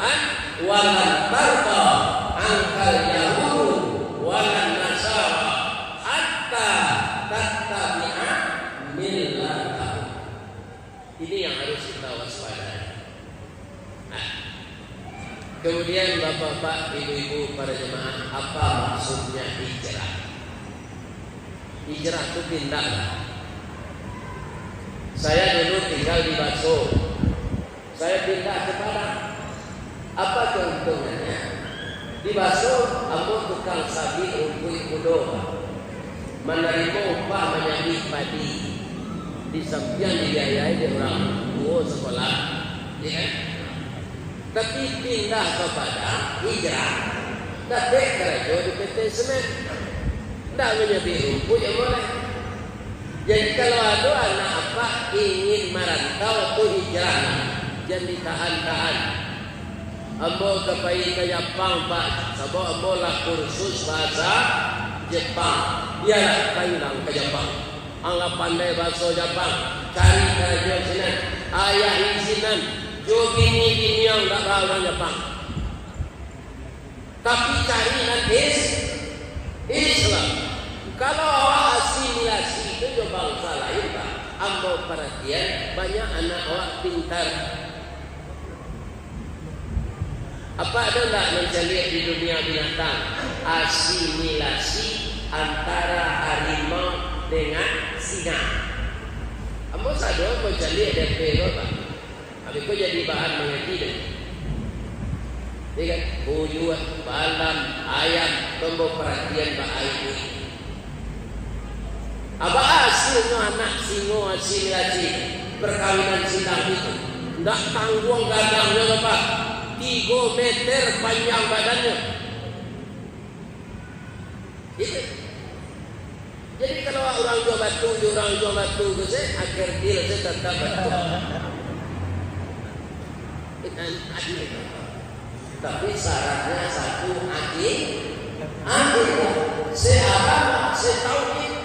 Al-Quran, walan tarda angkal Yahud walan Nasara hatta tattabi'a millatahum. Ini yang harus kita waspadai. Nah, kemudian bapak-bapak, ibu-ibu, para jemaah, apa maksudnya hijrah? Hijrah itu pindah. Saya dulu tinggal di Baso, saya pindah ke Padang. Apa keuntungannya? Di Baso, aku tukang sabi rumput kudo, menerima upah menyabit padi. Di samping dibiayai di orang tua sekolah, ya kan? Tapi pindah ke Padang, hijrah, tapi kerja di PT Semen, tidak menyabit rumput yang boleh. Jadi kalau ada anak apa ingin merantau itu hijrah, jangan ditahan-tahan. Ambo kepai ke Jepang Pak, sebab ambo lah kursus bahasa Jepang. Biarlah pandang ke Jepang. Anggap pandai bahasa Jepang, cari kerja sinan, ayah isinan, jo bini yang tak tahu orang Jepang. Tapi cari nanti Islam. Kalau awak asimilasi itu jo bangsa lain Pak, ambo perhatian banyak anak awak pintar. Apa ada tak mencari di dunia binatang asimilasi antara harimau dengan singa? Ambo sadar mencari ada pelo Pak. Habis itu jadi bahan mengaji deh. Dia kan buyut, balam, ayam, tombo perhatian Pak Ayu. Apa hasilnya anak singo asimilasi perkawinan sinang itu? Tidak tanggung gadangnya Pak. 3 meter panjang badannya. Itu. Jadi kalau orang jual batu, tu saya akhir dia saya tetap batu. Tapi syaratnya satu adil. Seagama, setauhid.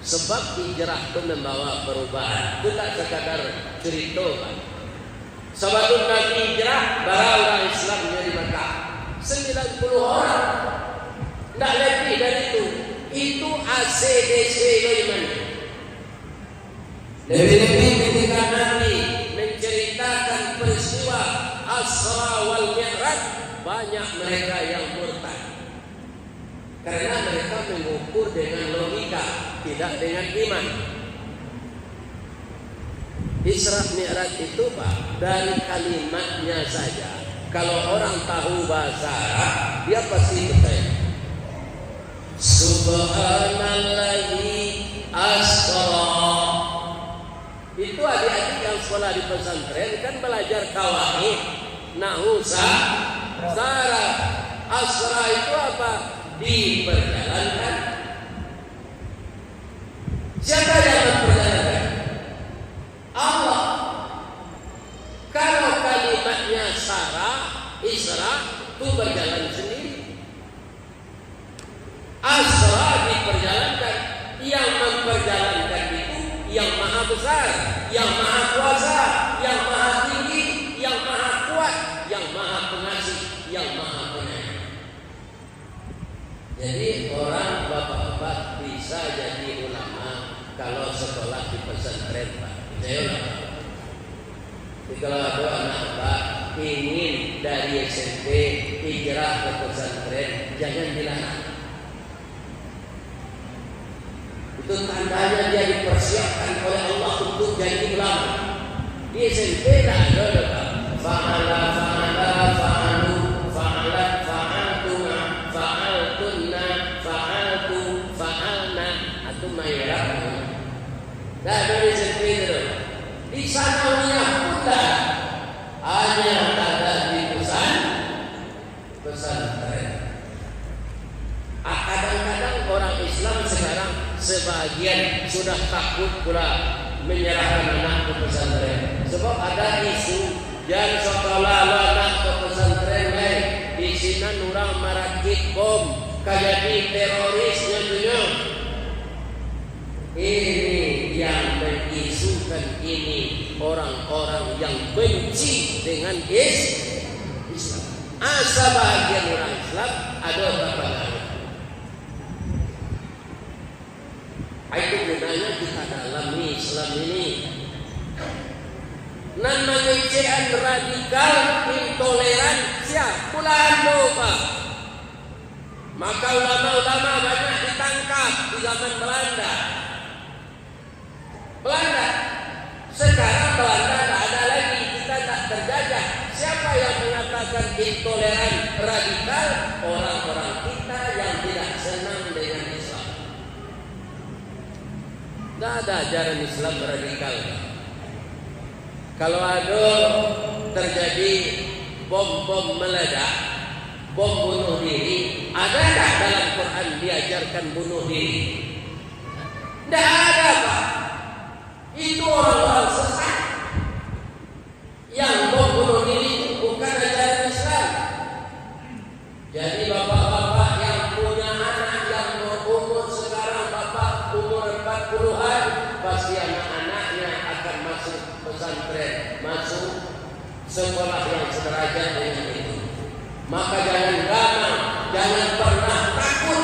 Sebab hijrah itu membawa perubahan. Itu tak sekadar cerita Pak. Sahabat Nabi hijrah, bara orang Islam dari Mekah 90 orang. Tidak lebih dari itu. Itu ACDC Loiman. Lebih-lebih ketika Nabi menceritakan peristiwa Asra wal Mi'raj, banyak mereka yang murtad. Karena mereka mengukur dengan logika, tidak dengan iman. Isra Mi'raj itu Pak, dari kalimatnya saja, kalau orang tahu bahasa Arab, dia pasti percaya. Subhanallahi asra. Itu adik-adik yang sekolah di pesantren kan belajar kawaid, nahwu, saraf. Asra itu apa? Diperjalankan. Siapa yang memperjalankan? Allah. Kalau kalimatnya Isra itu berjalan sendiri. Asra diperjalankan. Yang memperjalankan itu yang maha besar, yang maha kuasa, yang maha tinggi, yang maha kuat, yang maha pengasih, yang maha penyayang. Jadi orang bapak-bapak bisa jadi ulama kalau sekolah di pesantren Pak. Kalau ada anak Pak ingin dari SMP hijrah ke pesantren, jangan dilarang. Itu tandanya dia dipersiapkan oleh Allah untuk jadi ulama. Di SMP tak ada Pak. Fa'ala fa'alu fa'alat fa'altuna fa'altunna fa'altu fa'alna atau mayarab. Tak ada di SMP itu. Di sanawiyah pun tak, hanya ada di pesantren. Kadang-kadang orang Islam sekarang sebagian sudah takut pula menyerahkan anak ke pesantren, sebab ada isu jangan sekolah anak ke pesantren lain. Di sini orang merakit bom, kajadi terorisnya dunia. Ini yang mengisukan ini orang-orang yang benci dengan Islam. Asa bahagian orang Islam ada berapa nama? Itu gunanya kita dalam Islam ini. Nan mengecehan radikal, intoleransia, pulaan lupa. Maka ulama-ulama banyak ditangkap di zaman Belanda. Sekarang Belanda tak ada lagi, kita tak terjajah. Siapa yang mengatakan intoleran radikal? Orang-orang kita yang tidak senang dengan Islam. Tak ada ajaran Islam radikal. Kalau ada terjadi bom meledak, bom bunuh diri, ada tak dalam Quran diajarkan bunuh diri? Tidak ada, Pak. Itu orang-orang sesat yang bom bunuh diri bukan ajaran Islam. Jadi bapak-bapak yang punya anak yang berumur sekarang, bapak umur 40-an, pasti anak-anaknya akan masuk pesantren, masuk sekolah yang sederajat dengan itu. Maka jangan gamang, jangan pernah takut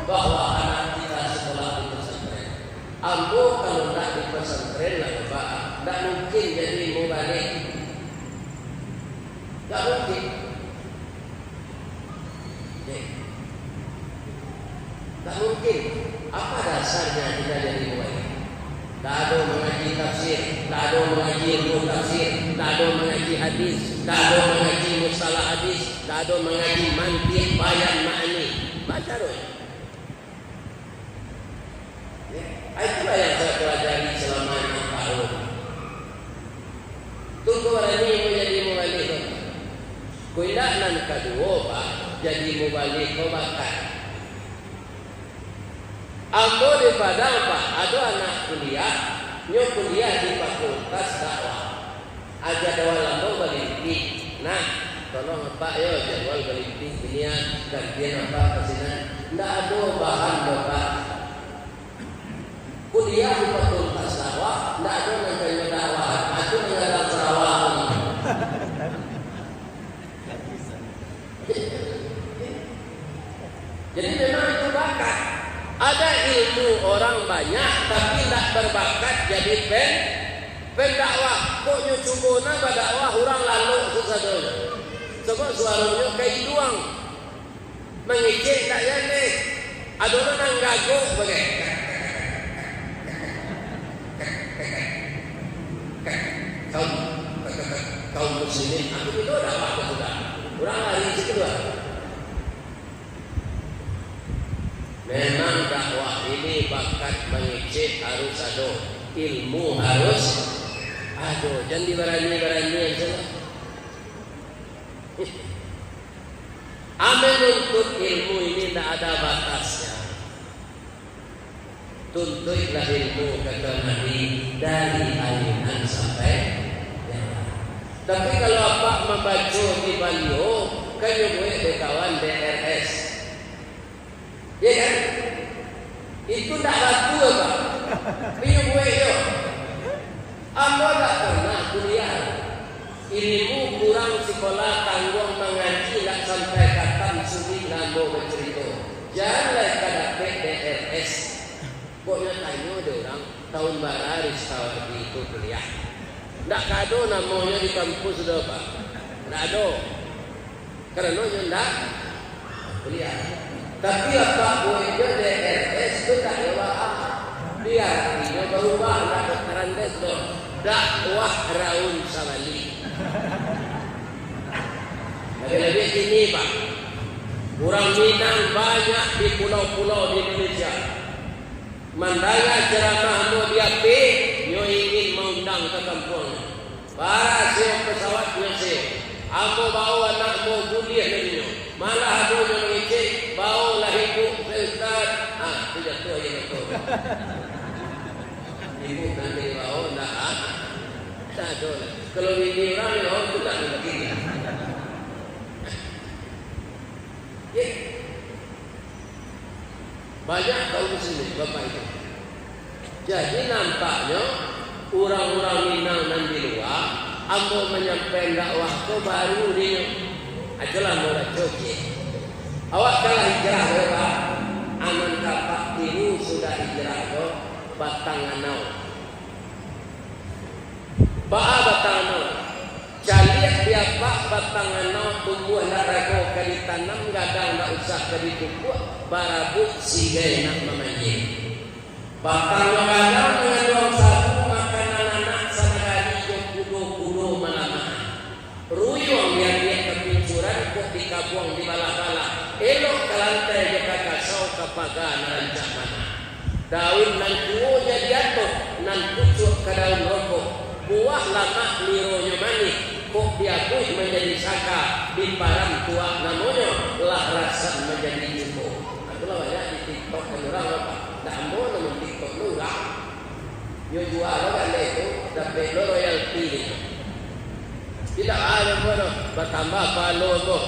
bahwa anak kita sekolah di pesantren. Ambo kalau tidak di pesantren lah Bapak, tidak mungkin jadi mubalik. Tidak mungkin. Tak mungkin. Apa dasarnya kita jadi mubalik? Tak ada mengaji tafsir, tak ada mengaji ilmu tafsir, tak ada mengaji hadis, tak ada mengaji mustalah hadis, tak ada mengaji mantiq, bayan, ma'ani. Baca dong. Itulah yang saya pelajari selama 6 tahun. Tunggu orang ini menjadi mubalik. Kuilah nan kedua Pak, jadi mubalik bakat. Ambo di Padang Pak, ada anak kuliah, kuliah di fakultas dakwah. Aja dakwah lambo balinti. Nah, tolong Pak yo jadwal balinti ini gantian apa kesinan. Ndak ada bahan Bapak. Kuliah di fakultas dakwah, ndak ada namanya dakwah. Aku mengajar Sarawak. Jadi memang itu bakat. Ada ilmu orang banyak tapi tidak berbakat jadi pendakwah. Kok nyucubona berdakwah orang lalu susah dulu. Sebab suaranya kayak doang. Mengicik tak jadi. Ada orang yang gago bagai. Kaum muslimin aku itu dakwah sudah. Orang lari kedua. Memang dakwah ini bakat mengicik harus ada, ilmu harus ada. Jangan diberani-berani aja lah. Menuntut ilmu ini tidak ada batasnya. Tuntutlah ilmu kata Nabi dari aliran sampai jalan. Tapi kalau apa membaca di baliho, kan gue kawan DRS. Ya kan? Itu tak laku Pak. Pinjam gue yo. Apa tak pernah kuliah. Ilmu kurang sekolah tanggung mengaji tak sampai kata suri namo bercerita. Janganlah kada DRS. Pokoknya tanya ada orang tahun bararis tahun itu kuliah. Tak kado namanya di kampus sudah Pak. Tak ada. Karena ndak kuliah. Tapi apa boleh DRS itu tak lewat dia ini berubah tak terandes dong dakwah raun samali. Lebih-lebih ini Pak, orang Minang banyak di pulau-pulau di Indonesia. Mandanga ceramahmu dia nyo ingin mengundang ke kampung. Para sewa pesawatnya sewa. Aku bawa anakmu kuliah dari nyo. Malah aku yang mengicik bau lah ibu Ustaz. Sudah tua yang itu. Ibu nanti bau tak ada. Kalau ini orang yang itu tak begini. Banyak kaum muslimin Bapak itu. Jadi nampaknya orang-orang Minang dan di luar ambo menyampaikan dakwah ko baru dia ajalah mula coci awak kalah hijrah berapa aman kapak tiru sudah hijrah ko batanganau baa batanganau caliak biapa batanganau tumbuh nak rago kali tanam gadang tak usah kali pupuk barabut sigai nak memanjing batanganau dengan doang satu makanan anak sanagari jo kudo malamah ruyung yang dia kepincuran kok dikabuang di bala-bala elok ke lantai je kakasau kapaga narancak mana daun nan kuo jadi atok nan pucuk ke daun rokok buah lama lironya manis kok diakui menjadi saka di parang tua namanya lah rasa menjadi cukup itulah banyak di TikTok kan orang apa dah ambo namun TikTok lurah yo jual kan itu dapat royalty tidak ada bodoh bertambah palo boh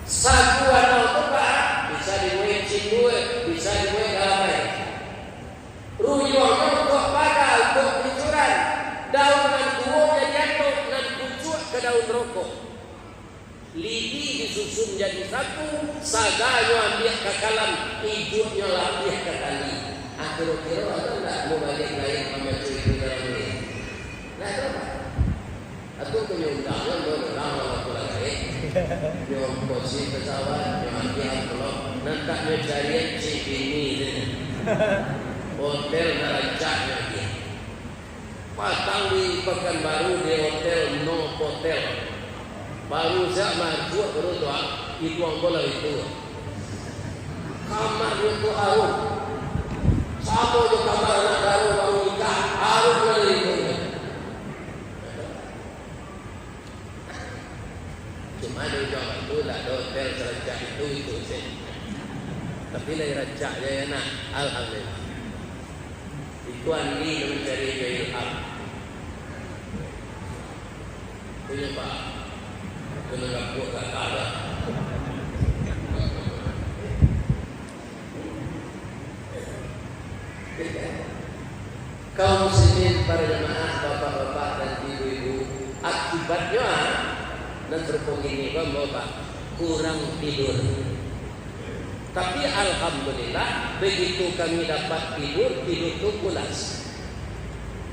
satu anak tu pak bisa dibuat cinggu bisa dibuat ramai ruyung untuk pada untuk pencuran daun nan tua jadi atok nan pucuk ke daun rokok lidi disusun jadi satu saganya ambil ke kalam hidupnya latih ke tali akhir-akhir ada tak mau balik lain sama cuy dalam ini nah itu apa aku punya undangan orang waktu lagi yang posisi pesawat yang ambil kalau nanti carian si ini hotel narancaknya dia pasang di Pekanbaru di hotel No Hotel baru zaman dua baru doa itu ang bola itu kamar itu harum satu je kamar anak baru nikah harum lagi itu cuma dia jawab itu lah hotel narancak itu sih tapi lagi rancaknya ya nak alhamdulillah Tuan ini mencari ilham. Punya pak, kena kapuk tak ada. Kaum muslimin para jemaah, bapak-bapak dan ibu-ibu, akibatnya dan terpengini bapak kurang tidur. Tapi alhamdulillah begitu kami dapat tidur itu pulas.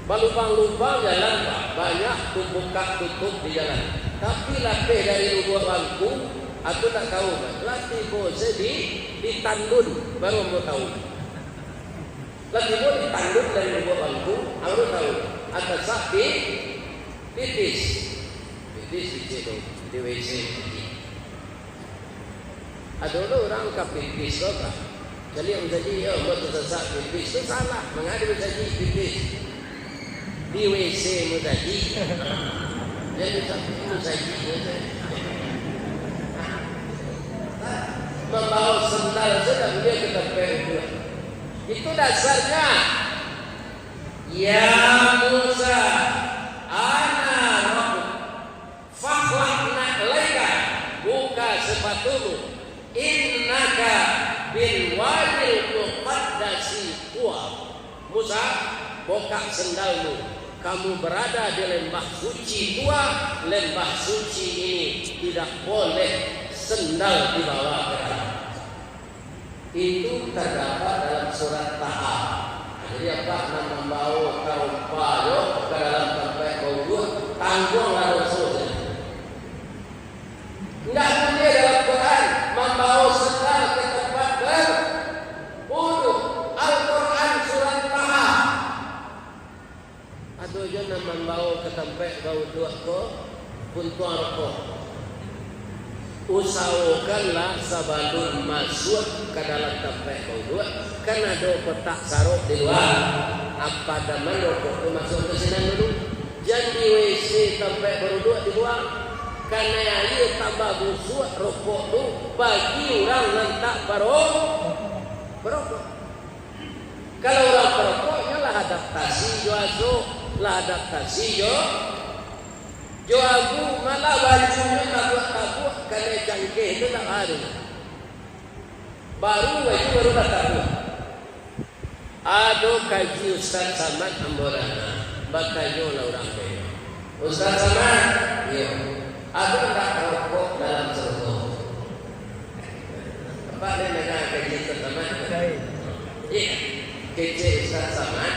Balubang-lubang jalan pak banyak buka tutup di jalan. Tapi lapih dari lubang bangku aku tak tahu kan. Latih bose di tandun baru mau tahu. Latih bose di tandun dari lubang bangku baru tahu. Atas sapi pipis di situ di WC. Ada orang kapipis tu tak? Jadi yang jadi mau tersesak pipis tu salah. Mengada jadi pipis di WC mau jadi. Jadi tak mau jadi. Membawa sendal sedang dia ke tempat itu. Itu dasarnya. Ya Musa, ana rabbuk. Fakhlaqna laika. Buka sepatumu. Innaka bil wadil muqaddasi tuwa. Musa, buka sendalmu. Kamu berada di lembah suci tua. Lembah suci ini tidak boleh sendal dibawa ke dalam. Itu terdapat dalam surat Taha. Jadi apa nak membawa kaum payo ke dalam tempat baulah tanggunglah Rasul. Tidak boleh dalam Quran membawa sendal ke tempat berwudu. Al-Quran surat Taha. Atau jangan membawa ke tempat baudu ko puntuan ko. Usahakanlah sebelum masuk ke dalam tempat wudu kan ada kotak saruk di luar. Apa dah rokok tu masuk ke sini dulu. Jadi WC tempat wudu di luar. Karena air tambah busuk rokok tu bagi orang lentak berokok. Kalau orang berokoknya lah adaptasi jo lah adaptasi Jo aku malah bajunya tabuk-tabuk kerana cangkeh itu tak ada. Baru tak tahu. Ada kaji Ustaz Samad Amborana. bakal lah orang kaya. Ustaz Samad, ya, ada tak rokok dalam surga? Apa dia nak kaji Ustaz Samad? Ya, kaji Ustaz Samad.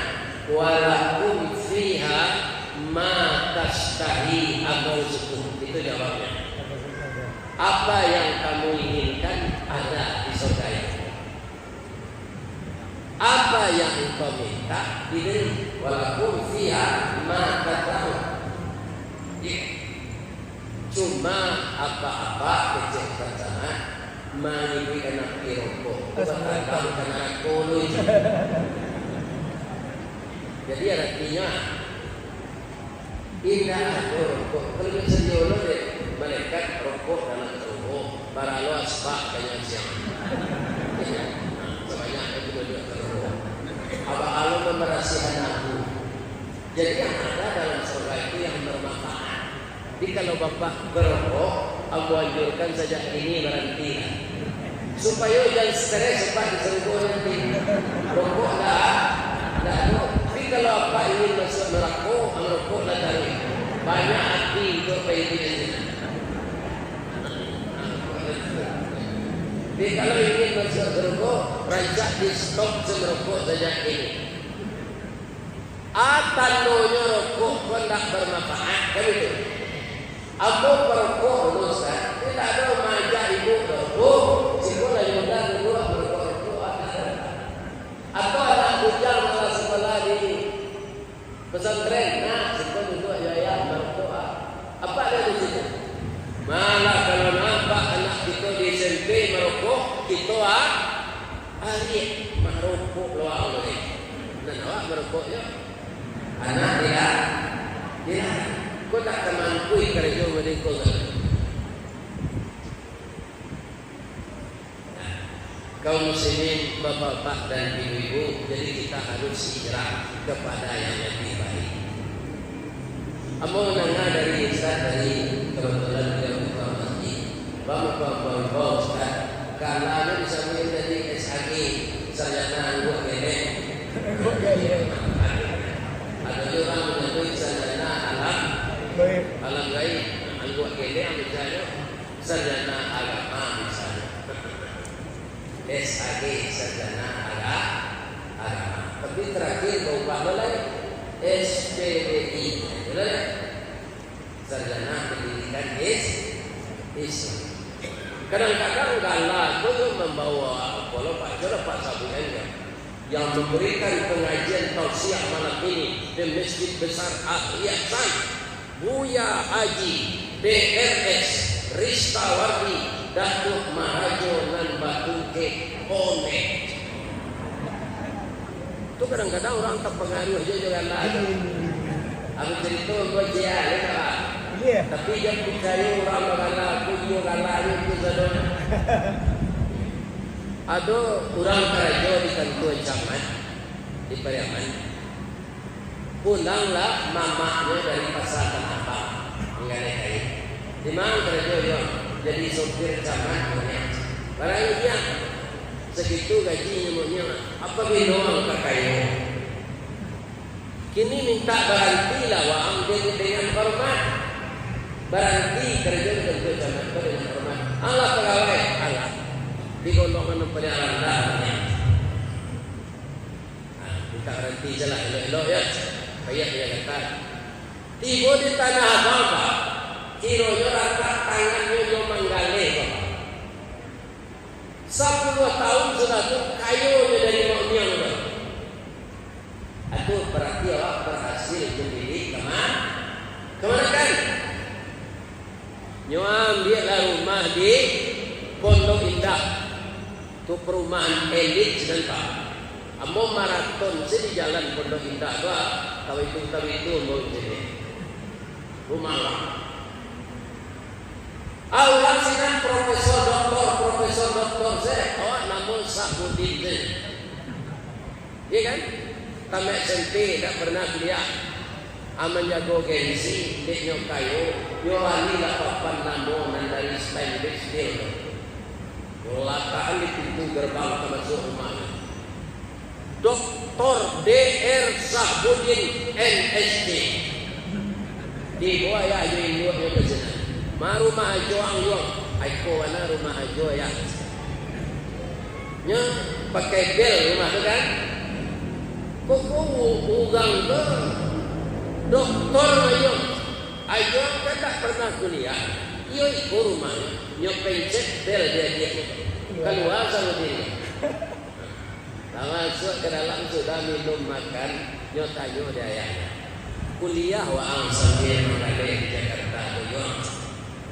Walakum fiha ma tashtahi anfusukum. Itu jawabnya. Apa yang kamu inginkan ada di surga ini. Apa yang engkau minta diberi. Walakum fiha ma tashtahi. Cuma apa-apa kecil sana mengikuti anak rokok. Bukan anak koloj. Jadi artinya indah rokok. Kalau misalnya deh malaikat rokok dalam rokok para lo asbak kayak siang. Sebanyak itu dia rokok. Apa Allah memerasikan aku. Jadi yang ada dalam surga itu yang bermanfaat. Jadi kalau bapak berrokok, aku anjurkan saja ini berhenti. Supaya jangan stres sebab diserbu nanti. Rokok dah. Tapi kalau apa ingin masuk merokok lah dari banyak hati untuk payudara. Jadi kalau ingin masuk merokok, rancak di stop semerokok saja ini. Tandanya rokok pun tak bermanfaat, kan itu? Aku perokok Ustaz, tidak ada majak ibu rokok, sekolah juga dulu merokok atau anak bujang malah sekolah di pesantren, nah sekolah dulu ayah merokok. Apa ada di situ? Malah kalau nampak anak kita di SMP merokok, kita ahli merokok luar oleh. Dan awak merokoknya. Anak dia, kau tak kemampu kerja mereka. Kaum muslimin, bapak-bapak dan ibu-ibu, jadi kita harus hijrah kepada yang lebih baik. Amo nanga dari Ustaz dari kebetulan dia buka masjid. Bapak-bapak Ustaz, kalau bisa menjadi SAG sarjana anggota genek. Ada orang menyebut sarjana alam gaib, anggota genek misalnya, sarjana agama misalnya. SAG sarjana agama. Tapi terakhir kau mulai SPDI, betul? Sarjana pendidikan Islam. Kadang-kadang galah itu membawa Pak Sabuennya yang memberikan pengajian tausiah malam ini di Masjid Besar Ahyasan Buya Haji DRS Ristawardi Datuk Mahajo nan Batungke One. Itu kadang-kadang orang terpengaruh aja jangan lagi. Aku cerita buat dia, kan? Tapi yang percaya orang mengalah, aku juga ngalah itu saudara. Ada orang kerja di kantor camat di Pariaman. Pulanglah mamanya dari pasar Tanah Abang, mengenai kain. Di mana kerja dia jadi sopir camat punya. Barang dia segitu gajinya punya. Apa bilang kakaknya? Kini minta berhenti lah wang dengan hormat. Berhenti kerja di kantor camat dengan hormat. Allah pegawai Allah. Di golongan yang paling rendah. Minta berhenti je lah elok-elok ya. Kayak dia kata. Tiba di Tanah Abang Pak. Kiranya rangkak tangannya yang menggali Pak. 10 tahun sudah tu kayunya dari maknya sudah. Itu berarti awak berhasil mendidik kemana kan? Nyuam dia lah rumah di Pondok Indah. Itu perumahan elit sedangkan. Amo maraton di jalan Pondok Indah tu, tahu itu mau jadi rumah lah. Awak sinan profesor doktor saya, awak namun Sabudin je. Iya kan? Tamat SMP tak pernah kuliah. Aman jago gengsi, dek nyok kayu, nyowali lah papan namun dan dari Spanish steel. Letakkan di pintu gerbang masuk rumah. Doktor DR Sahbudin NSD. Di bawah ya ayo induk yang berjenah. Ma rumah ajo ang yuang. Ay ko na rumah ajo ya. Nya pakai bel rumah tu kan. Kok ugang tu doktor ayo. Ayo kan tak pernah kuliah. Iyo ikut rumahnya. Nyo pencet bel dia. Keluar sama dia. Masuk ke dalam sudah minum makan. Nyo tayo dia ayahnya. Kuliah waang sambil mengadai di Jakarta tu yuang.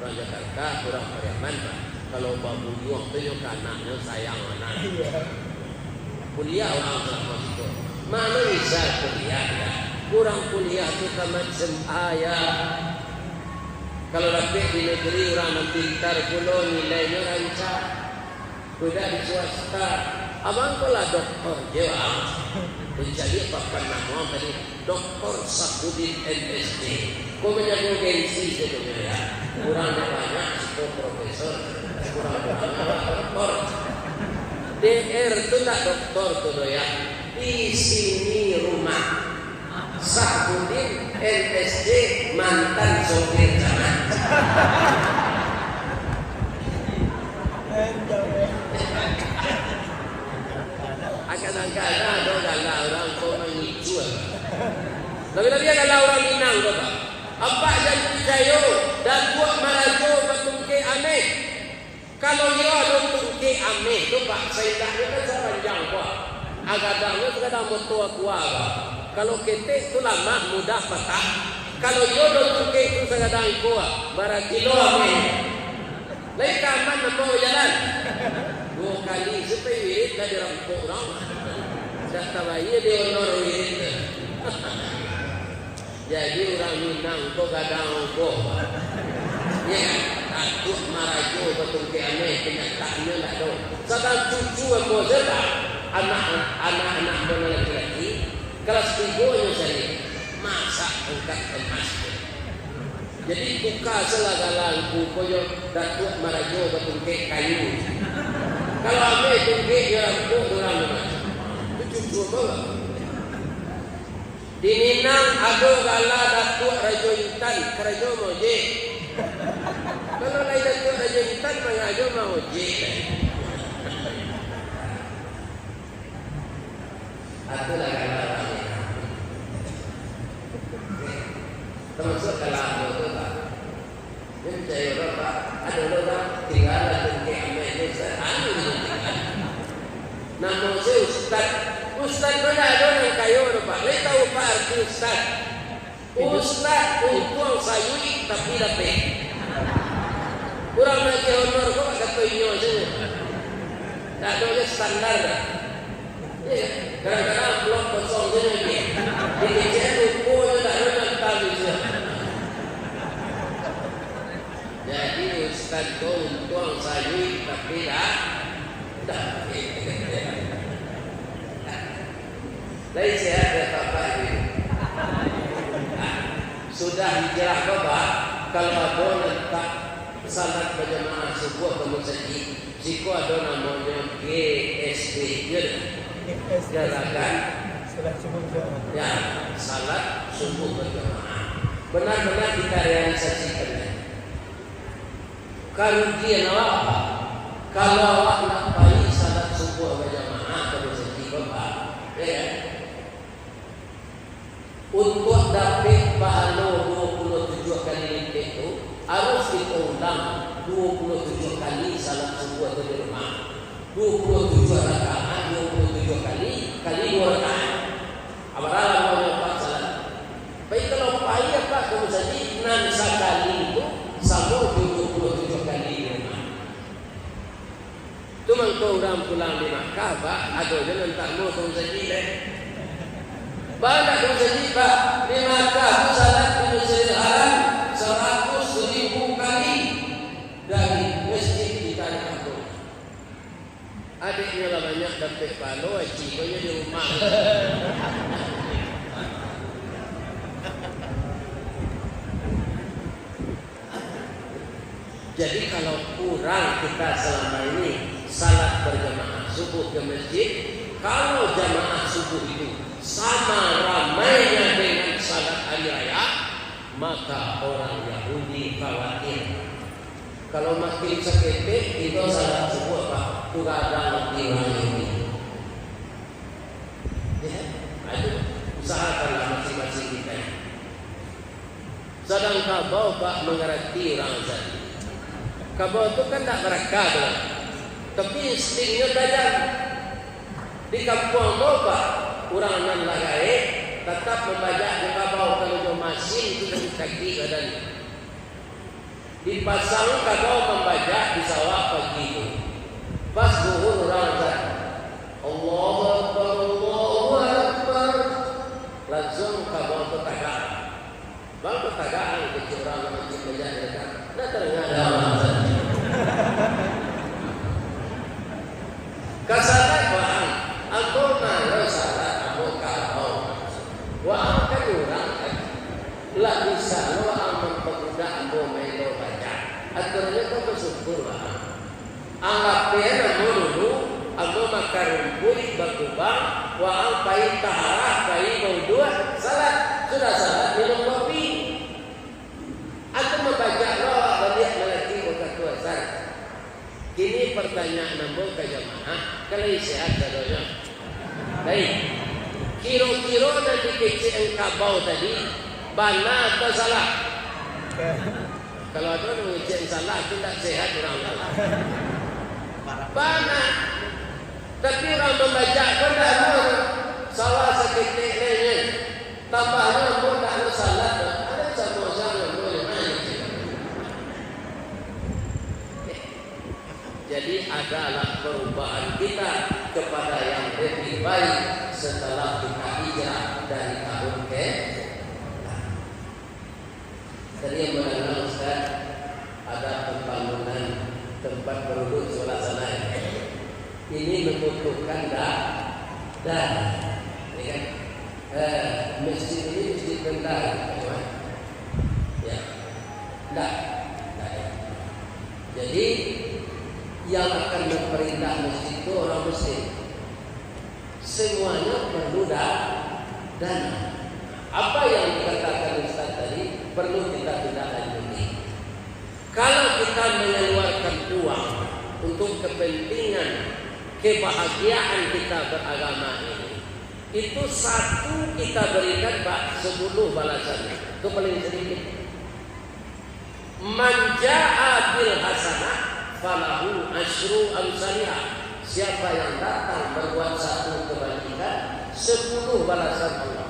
Orang Jakarta kurang Pariaman pak. Kalau babu yuang tu yuang anaknya sayang anak. Kuliah waang sama itu. Mana bisa kuliah ya? Kurang kuliah tu macam ayah. Kalau dapat di negeri orang pintar pulau nilainya rancak. Kuda di swasta. Abang kolah doktor jawab. Menjadi papan nama tadi Dr. Sahbudin NSD. Kau menjaga gengsi sebenarnya. Kurang banyak sekolah profesor, kurang banyak doktor. DR itu tak doktor tu doya. Di sini rumah Sahbudin NSD mantan sopir jalan. Kadang-kadang ada orang kau mengicu. Tapi ada orang Minang kau tak? Apa yang percaya dan buat merajo bertungke aneh. Kalau dia ada tungke aneh tu pak saya tak ada sepanjang kuah. Agadangnya kadang bertua kuah. Kalau ketek tu lama mudah patah. Kalau dia ada tungke tu kadang kuah. Barang kilo aneh. Lain kaman nak jalan. 2 kali supaya wirid dah dirampok orang. Dah tabaynya dia honor wirid. Jadi orang Minang tu kadang kok. Ya, takut marajo betul ke aneh kenyataannya tak tahu. Sedang cucu apa saja anak-anak mana lelaki kelas 3-nya saya masak angkat emas. Jadi buka selagalanku koyo datuk marajo betul ke kayu. Kalau ame tunggu ya aku orang mana? Cucu apa? Di Minang ada gala datuk Raja Intan, Raja Moje. Kalau lain datuk Raja Intan mengajo Moje. Aku lah gala orang. Termasuk kalau tu tak. Yang saya orang tak ada orang tinggal dalam kemah ini sehari tinggal. Nama saya Ustaz. Ustaz mana ada yang kayu ada pak. Saya tahu pak arti Ustaz. Ustaz untung sayui tapi dapat. Kurang lagi honor kau kata inyo saja. Tak ada standar. Kadang-kadang blok kosong saja ni. Jadi saya ukur tak ada yang tahu saja. Jadi Ustaz kau untung sayui tapi tak. Lain saya ada apa ini. Sudah hijrah bapak. Kalau ada letak salat berjamaah sebuah ke masjid, jika ada namanya GSB, gerakan ya salat subuh berjamaah. Benar-benar kita realisasikan. Karugian apa? Kalau awak nak pergi salat subuh berjamaah ke masjid bapak, ya. Untuk dapat pahala 27 kali lipat itu harus kita ulang 27 kali salat subuh di rumah. 27 rakaat 27 kali 2 rakaat. Apabila mau dapat salat. Baik kalau payah apa kamu jadi 6 sekali itu sama 27 kali di rumah. Cuma kau orang pulang di Makkah, Pak, ada jangan tak mau kamu jadi deh. Banyak kamu jadi Pak, di Makkah itu salat di Masjidil Haram 100.000 kali dari masjid kita di kampung. Adiknya lah banyak dapat palo, cikgunya di rumah. Jadi kalau kurang kita selama ini salat berjamaah subuh ke masjid, kalau jamaah subuh itu sama ramainya dengan salat hari raya, maka orang Yahudi khawatir kalau makin seketik itu salat subuh Pak, tugadang di Yahudi. Ya, ayo usahakanlah masing-masing kita. Sedang kabau Pak mengerti orang tadi. Kabau itu kan tak berakal, tapi instingnya tajam. Di kampung Pak, orang nan lagai tetap membaca di kabau kalau masih itu dari kaki badan. Dipasang kabau membaca di sawah pagi itu. Pas zuhur orang tadi, Allahu Akbar, Allahu Akbar. Langsung kabau itu tagak. Bang ketagaan kecil orang masjid menjadikan, dah terengah dalam kasaran bang, aku nalo salah, aku kau, wah kan orang, lah bisa lo aman pemuda aku main baca, aturnya kau bersyukur bang, anggap dia namu dulu, aku makan rumput berkubang, wah pai tahara, pai mau dua, salah, sudah salah minum kopi. Aku membaca roh balik melati bukan tuasan. Kini pertanyaan nambah ke jamaah, kalau sehat sadonya. Baik, kiro-kiro nanti kecil kabau tadi, bana atau salah? Kalau ada orang kecil salah, tidak sehat orang salah. Bana, tapi orang membaca pun tak ada salah seketik lainnya. Tambahnya pun tak ada salah. Ada sama salah. Jadi adalah perubahan kita kepada yang lebih baik setelah kita hijrah dari tahun ke. Tadi yang mengenal Ustaz, ada pembangunan tempat penduduk sebelah sana. Ini membutuhkan dan ya kan? Masjid ini masjid bendar, ya, tidak. Jadi yang akan memerintah masjid itu orang muslim. Semuanya perlu dana. Apa yang dikatakan Ustaz tadi perlu kita tidak lanjuti. Kalau kita mengeluarkan uang untuk kepentingan kebahagiaan kita beragama ini, itu satu kita berikan 10 balasannya. Itu paling sedikit. Man jaa bil hasanah falahu asyru amsalihah. Siapa yang datang berbuat satu kebajikan, 10 balasan Allah.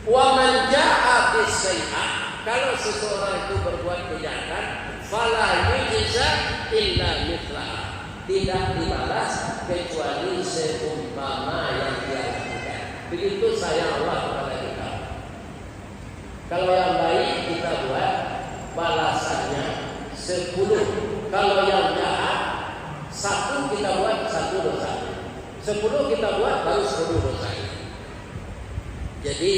Wa man jaa bis sayyi'ah, kalau seseorang itu berbuat kejahatan, fala yujza illa mithlaha, tidak dibalas kecuali seumpama yang dia lakukan. Begitu sayang Allah kepada kita. Kalau yang baik kita buat, balasannya 10. Kalau yang jahat, 1 kita buat 1 dosa. 10 kita buat baru 10 dosa. Jadi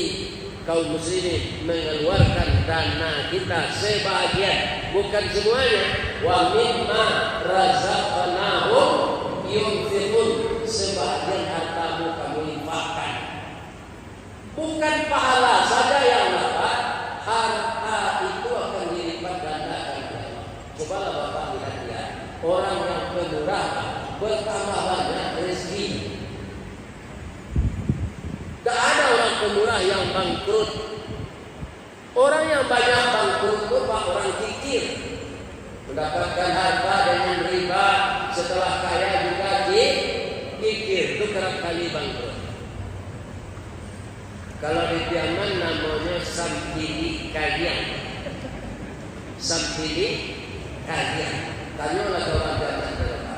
kaum muslimin mengeluarkan dana kita sebagian, bukan semuanya. Wa mimma razaqnahum yunfiqun, sebagian hartamu kamu infakkan. Bukan pahala saja yang dapat, harta itu akan dilipat gandakan. Cobalah Bapak lihat ya, orang yang pemurah bertambah banyak rezeki. Tak ada orang pemurah yang bangkrut. Orang yang banyak bangkrut itu Pak, orang kikir, mendapatkan harta dengan riba, setelah kaya juga kikir, itu kerap kali bangkrut. Kalau di Yaman namanya sampili kalian. Sampili kalian. Tanyalah orang Yaman berapa.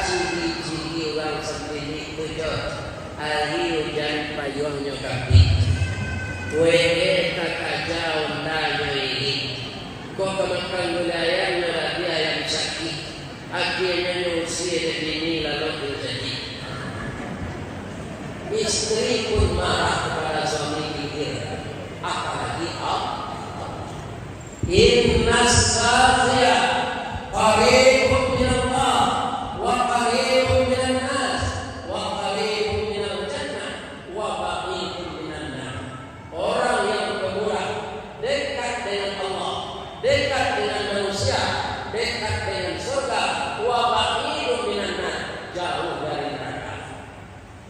Ciri-ciri orang sampili tujuh. Hari hujan payungnya kaki. Wede tak aja undanya ini. Kok kemakan wilayahnya dia yang sakit. Akhirnya nyusir ini lalu terjadi. Istri pun marah kepada suami kikir, apalagi Innas satya qaribun minallah wa qaribun minan nas wa qaribun minal jannah.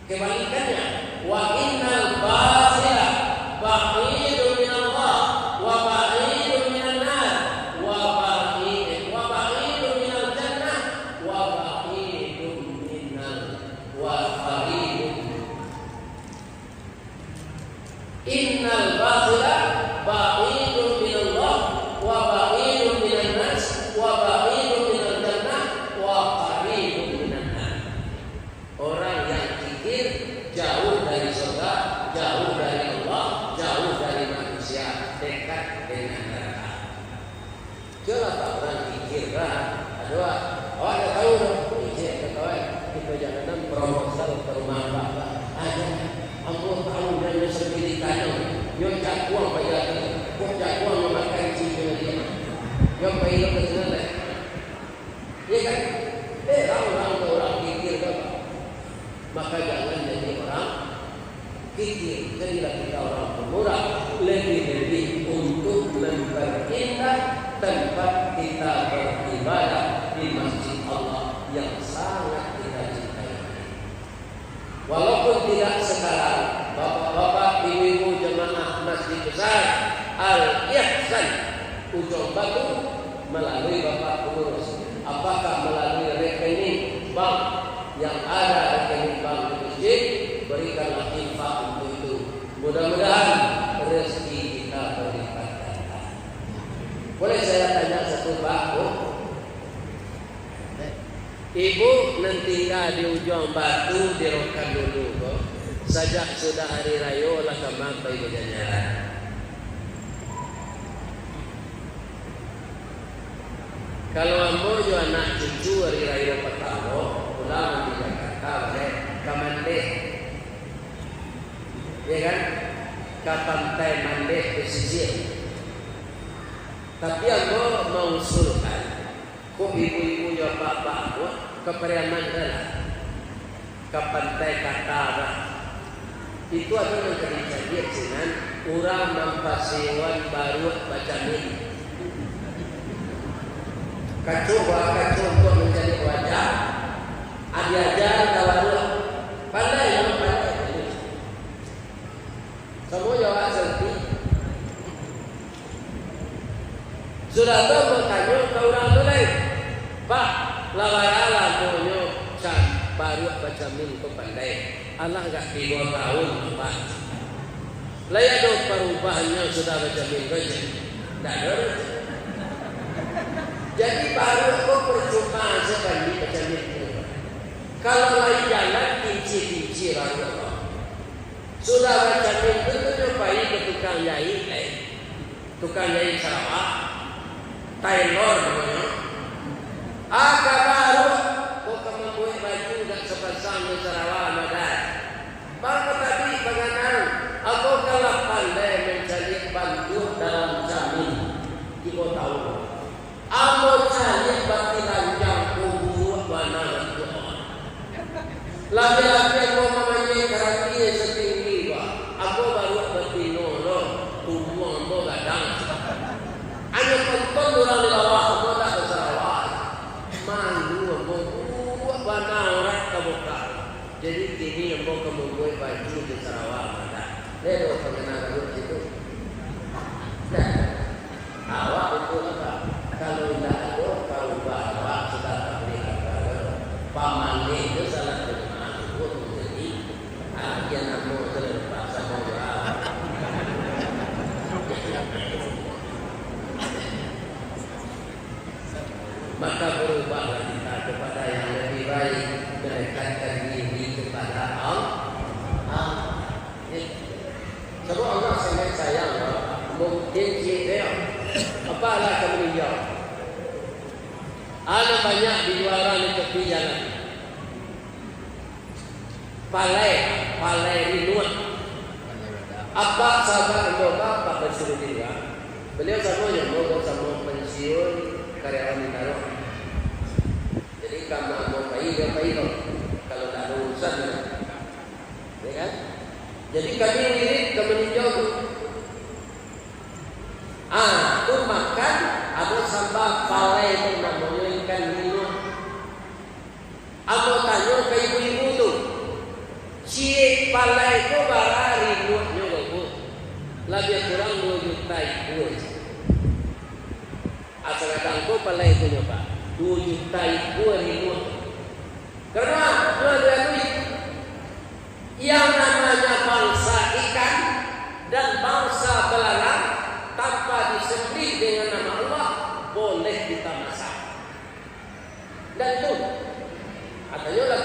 Kebalikannya, wa innal batila ba'idun minallah wa ba'idun minan nar wa ba'idun minal jannah wa ba'idun minal qaribun. Innal batila ba'idun minallah wa ba'idun minan nas wa ba'idun minal jannah wa qaribun minan nar. Orang yang kikir jauh dari surga, jauh dari Allah, jauh dari manusia, dekat dengan neraka. Jangan orang kikir kan? Ada awak tahu dong, kikir kata kita jangan promosi ke rumah bapak. Ada, aku tahu dan seperti tanya, yang cakuang bayar, kok cakuang memakai cincin dia, yang bayar ke sana, ya kan? Orang kikir kan? Maka jangan jadi orang kikir. Jadilah kita orang pemurah, lebih-lebih untuk memperindah tempat kita beribadah di masjid Allah yang sangat kita cintai. Walaupun tidak sekarang, bapak-bapak, ibu-ibu jemaah masjid besar Al-Ihsan Ujung Batu melalui bapak pengurus, apakah melalui rekening bank yang ada rekening bank di masjid, berikanlah infak untuk itu. Mudah-mudahan rezeki kita berlipat ganda. Boleh saya tanya satu Pak? Ibu nanti di Ujung Batu dirokan dulu kok. Sejak sudah hari raya lah kemampai ibu jalan. Kalau ambo jo anak cucu hari raya pertama pulang di Jakarta boleh ke Mandeh, ya kan? Ke pantai Mandeh pesisir. Tapi ambo mengusulkan, kok ibu-ibu ya bapak ke Periaman lah, ke pantai Katara. Itu ada yang terjadi dengan orang mampasiwan baru baca ini. Kacoba untuk menjadi wajah. Ajar kawan pandai yang pandai. Semua jawab seperti sudah tahu bertanya ke orang lain. Pak, lawaralah punya can baru baca min ke pandai. Allah enggak 2 tahun Pak. Layak dong perubahannya sudah baca min saja. Tak ada. Jadi baru kok percuma sekali baca min. Kalau lagi jalan pinci Allah. Sudah baca min itu jumpai ke tukang jahit, tukang jahit Sarawak, tailor namanya. Agak baru kok kamu buat baju tak sepasang di Sarawak Madad. Baru tadi bagaimana? Aku kalah pandai mencari bantu dalam jamin. Ibu tahu. Aku cari bati lanjang kubur mana itu. Laki-laki yang mau mempunyai karakter setinggi, aku baru bertino loh, tubuh aku gadang. Hanya tonton orang di bawah aku tak bersarawak. Malu aku buat mana orang kebuka. Jadi kini aku kemudian baju di Sarawak ada. Lepas pengenal dulu itu. Nah, awak itu apa? Kalau tidak ada, kalau bawa sudah tak beli apa. Paman itu salah satu. Yang aku terpaksa menjual. Maka berubahlah kita kepada yang lebih baik, mendekatkan diri kepada Allah. Sebab Allah sangat sayang, mungkin dia apalah kamu jawab. Ada banyak di luaran di tepi jalan. Palai rinuan. Apa sahabat Moga Pak Basuh Dira? Beliau semuanya Moga sama pensiun karyawan di Taruh. Jadi kamu mau pahit kalau tak ada urusan, ya kan? Jadi kami ngirit ke meninjau tu. Tu makan ada sambal palai itu namanya ikan rinuan. Aku tanya ke ibu-ibu tu. lebih kurang 2 juta ikut. Asal kangko pala itu nyoba 2 juta ikut ribu. Karena jual duit yang namanya bangsa ikan dan bangsa belalang tanpa disembelih dengan nama Allah boleh kita masak. Dan itu katanya lah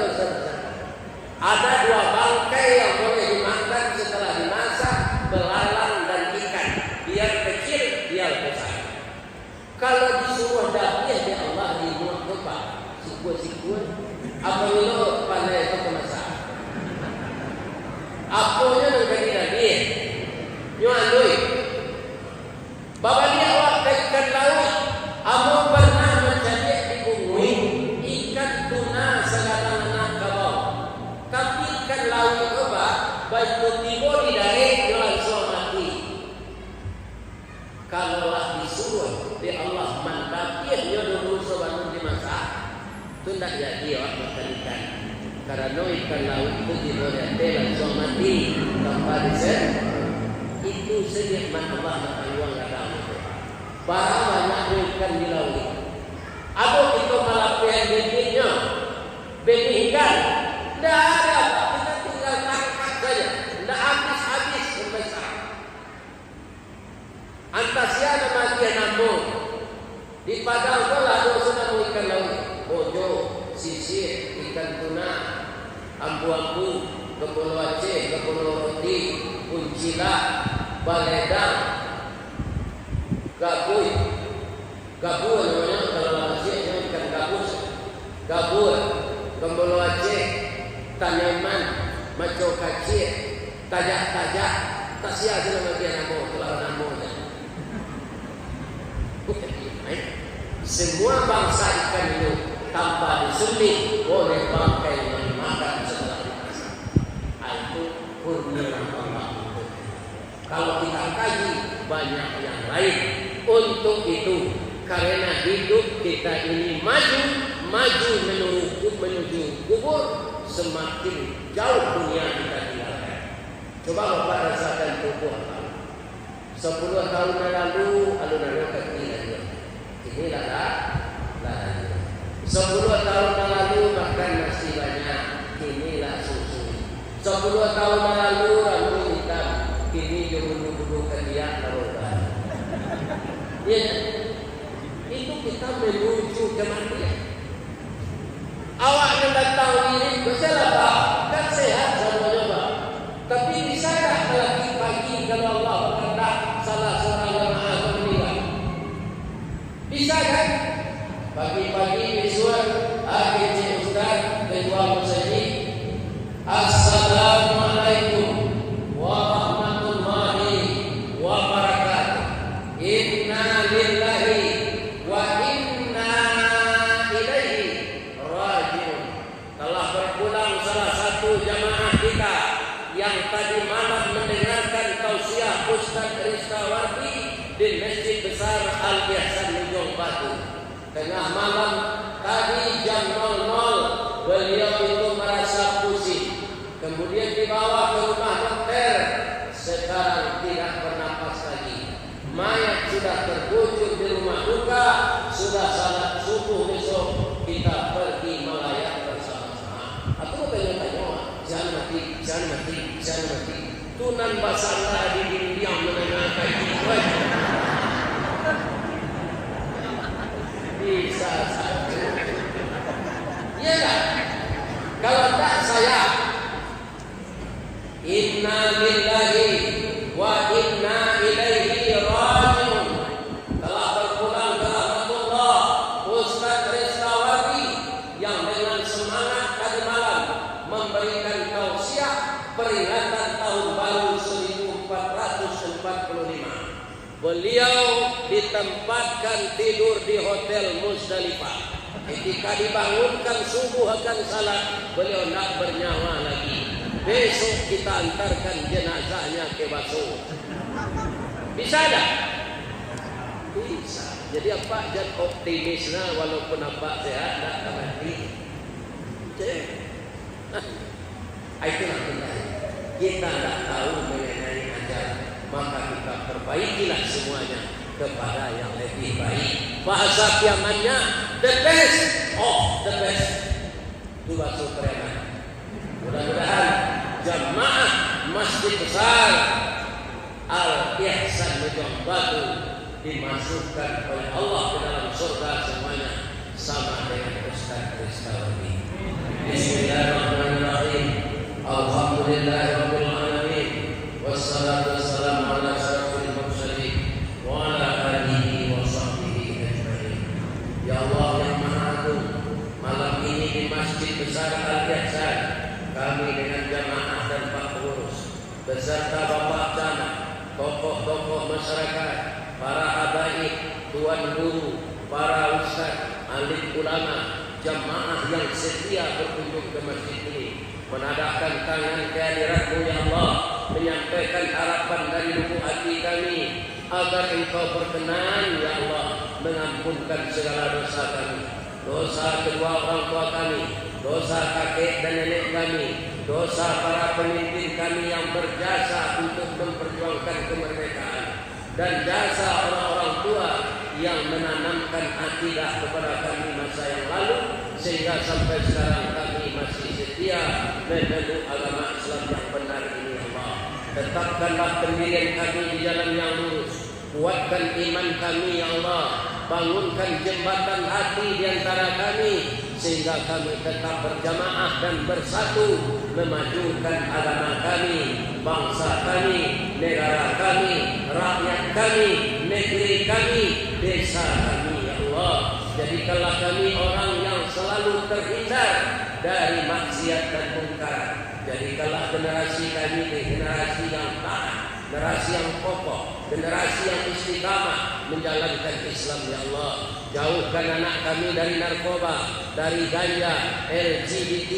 ada 2 bangkai yang boleh dimakan setelah dimasak, belalang dan ikan. Biar kecil, biar besar. Kalau disuruh dapih di Allah di muat apa? Sikut-sikut. Apa dulu pandai itu kemasak? Apanya menjadi dapih? Nyuan duit. Bapak dia waktu ikan laut. Amu pernah mencari di bumi ikan tuna segala kabau. Tapi ikan laut itu baik tiba di dari langsung mati. Kalaulah disuruh di Allah mantapnya dia dulu sebelum dimasak, itu tidak jadi orang makan ikan. Karena ikan laut itu tiba di langsung mati tanpa disel. Itu senikmat Allah makan uang kadang itu. Barang banyak ikan di laut. Apa itu malah benihnya, benih ikan. Tidak ada, kita tinggal tangkap saja. Tidak habis-habis membesar. Antasia nama dia namun di padang kolah sudah mau ikan laut, bojo, sisir, ikan tuna, ambu-ambu, kepolo Aceh, kepolo roti, kuncila, baledang, gabui namanya kalau Aceh ikan gabus, gabur, kepolo Aceh, tanaman, maco kacir, tajak-tajak, tasia itu nama dia namun, kalau namun. Semua bangsa ikan itu tanpa disembelih boleh bangkai yang dimakan setelah dimasak. Itu kurnia Allah. Kalau kita kaji banyak yang lain. Untuk itu karena hidup kita ini maju menuju kubur, semakin jauh dunia kita tinggalkan. Coba Bapak rasakan tubuh Allah. 10 tahun lalu alun-alun kecil aja. Inilah lah. 10 tahun lalu makan nasi banyak. Inilah susu. 10 tahun lalu rambut hitam. Kini jodoh-jodoh dia taruhan. Ya, itu kita menuju kematian. Awak yang datang ini bersalah Pak, kan sehat semuanya Pak. Tapi bisakah pagi kalau Allah berkehendak salah seorang jemaah meninggal? Bisa kan? Pagi-pagi besok akhir Ustaz Ketua Musajid. Assalamualaikum warahmatullahi wabarakatuh. Inna lillahi wa inna ilaihi raji'un. Telah berpulang salah satu jamaah kita yang tadi malam mendengarkan tausiah Ustaz Rizawati di Masjid Besar Al-Ihsan Ujung Batu. Tengah malam tadi jam 00 beliau itu merasa pusing. Kemudian dibawa ke rumah dokter. Sekarang tidak bernapas lagi. Mayat sudah tergujur di rumah duka. Sudah salat subuh besok kita pergi melayat bersama-sama. Aku tanya-tanya, jangan mati. Tunan basah di dunia menenangkan jiwa. Bisa saja. Iya tak? Kalau tak saya, inna lillahi wa inna ilaihi raji'un. Telah berpulang ke rahmatullah Ustaz Rizawati yang dengan semangat tadi malam memberikan tausiah peringatan tahun baru 1445. Beliau ditempatkan tidur di Hotel Musdalifah. Ketika dibangunkan subuh akan salat, beliau tidak bernyawa lagi. Besok kita antarkan jenazahnya ke Baso. Bisa tak? Bisa. Jadi apa? Jangan optimisnya walaupun apa sehat tak mati. Itulah kita tidak tahu mengenai ajaran. maka kita perbaikilah semuanya kepada yang lebih baik. Bahasa Yamannya the best of the best. Itu bahasa kerenan. Mudah-mudahan jamaah Masjid Besar Al-Ihsan Mejong Batu dimasukkan oleh Allah ke dalam surga semuanya sama dengan Ustaz Rizkawi. Bismillahirrahmanirrahim. Alhamdulillahirabbil alamin. Wassalatu wassalamu ala asyrafil mursalin wa ala alihi wa sahbihi ajmain. Ya Allah yang Maha Agung, malam ini di Masjid Besar Al-Ihsan kami dengan jamaah dan pak pengurus beserta Bapak Camat, tokoh-tokoh masyarakat, para habaib, tuan guru, para ustaz, alim ulama, jamaah yang setia berkunjung ke masjid ini, menadahkan tangan kehadirat-Mu ya Allah, menyampaikan harapan dari lubuk hati kami agar Engkau berkenan ya Allah mengampunkan segala dosa kami, dosa kedua orang tua kami, dosa kakek dan nenek kami, dosa para pemimpin kami yang berjasa untuk memperjuangkan kemerdekaan, dan jasa orang-orang tua yang menanamkan akidah kepada kami masa yang lalu sehingga sampai sekarang kami masih setia memeluk agama Islam yang benar ini ya Allah. Tetapkanlah pendirian kami di jalan yang lurus, kuatkan iman kami ya Allah, bangunkan jembatan hati di antara kami sehingga kami tetap berjamaah dan bersatu memajukan agama kami, bangsa kami, negara kami, rakyat kami, negeri kami, desa kami ya Allah. Jadikanlah kami orang yang selalu terhindar dari maksiat dan mungkar. Jadikanlah generasi kami generasi yang taat, generasi yang kokoh, generasi yang istiqamah menjalankan Islam ya Allah. Jauhkan anak kami dari narkoba, dari ganja, LGBT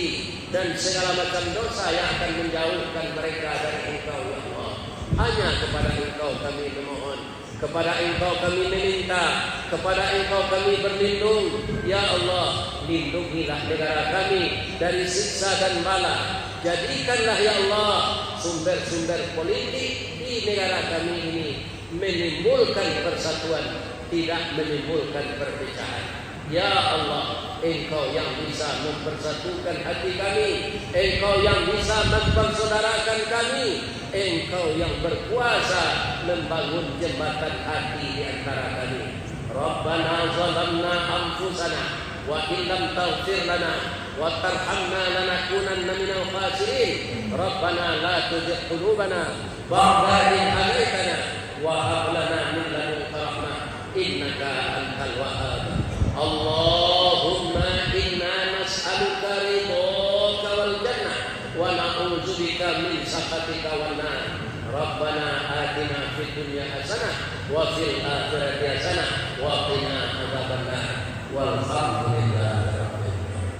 dan segala macam dosa yang akan menjauhkan mereka dari Engkau ya Allah. Hanya kepada Engkau kami memohon, kepada Engkau kami meminta, kepada Engkau kami berlindung ya Allah. Lindungilah negara kami dari siksa dan bala. Jadikanlah ya Allah sumber-sumber politik di negara kami ini menimbulkan persatuan, tidak menimbulkan perpecahan. Ya Allah, Engkau yang bisa mempersatukan hati kami, Engkau yang bisa mempersaudarakan kami, Engkau yang berkuasa membangun jembatan hati di antara kami. Rabbana zalamna anfusana wa illam taghfir lana wa tarhamna lanakunanna minal khasirin. Rabbana la tuzigh qulubana ba'da idh hadaytana wa hab lana min ladunka rahmah innaka antal wahhab. Allahumma inna nas'aluka ridhaka wal jannah wa na'udzubika min sakhatika wan nar. Rabbana atina fid dunya hasanah wa fil akhirati hasanah wa qina adzabannar. Walhamdulillahi rabbil alamin.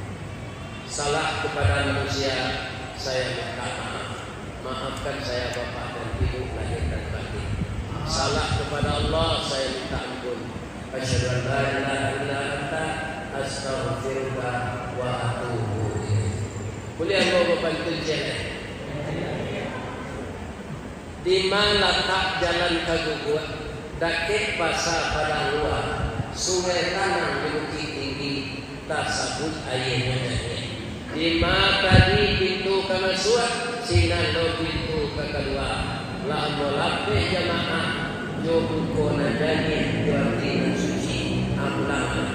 Salah kepada manusia saya minta maaf. Maafkan saya Bapak dan Ibu lahir dan batin. Salah kepada Allah saya minta ampun. Asyhadu an la ilaha illa anta astaghfiruka wa atubu ilaik. Kuliah mau bantu jalan. Di mana tak jalan kaguguan, dakik basah pada luar, sungai tanah di bukit tinggi, tak sabut airnya nyanyi. Di mata di pintu kamasuat, sinando pintu kekeluar. Lamo lape jamaah, nyobuko nadani, juarti dan suci, amulama.